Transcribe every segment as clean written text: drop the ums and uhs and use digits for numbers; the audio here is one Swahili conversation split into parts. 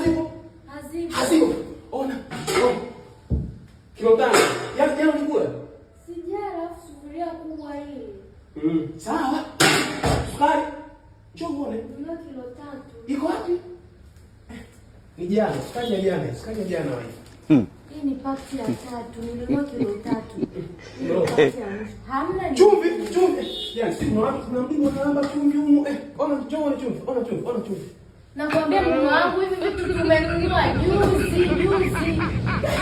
zipo? Hazipo. Ona. Kilo 5. Jana mkula? Sijala, sufuria kubwa hii. Sawa. Sukari. Njoo uone. Kilo 3. Iko wapi? Ni jana, sukari ya jana wewe. Hii ni pakiti ya 3, nilinunua kilo 3. Hamna chumvi. Yaani sisi tunamdimu namba chumvi huko. Ona chumvi. Nakwambia mume wangu hivi vitu tumenunua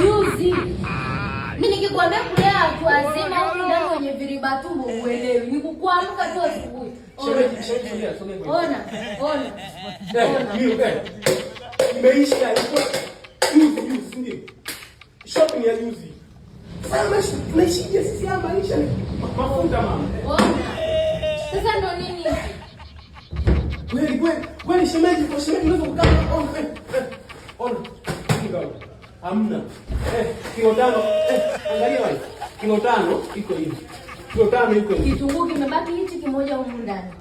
juzi. Mimi nikikwambia kulea watu wazima huko ndani wenye viriba tumbo uelewi. Nikukuamka tu asubuhi. Ona. Imeisha juzi ndio. Shopping ya juzi. Sasa maisha sisi hapa maisha ni mafuta mama. Ona. Sasa ndo nini? Kweli shemeji unaweza kukaa ona. Hamna. Kilo 5. Angalia wapi. Kilo 5 iko hivi. Kilo 5 iko hivi. Kitunguu kimebaki hichi kimoja huko ndani.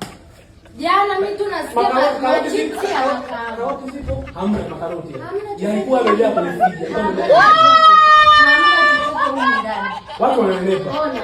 Jana mimi tu nasikia machips ya karoti zipo. Hamna makaroti. Yalikuwa yamejaa kwenye friji. Hamna chochote huko ndani. Watu wananenepa. Ona.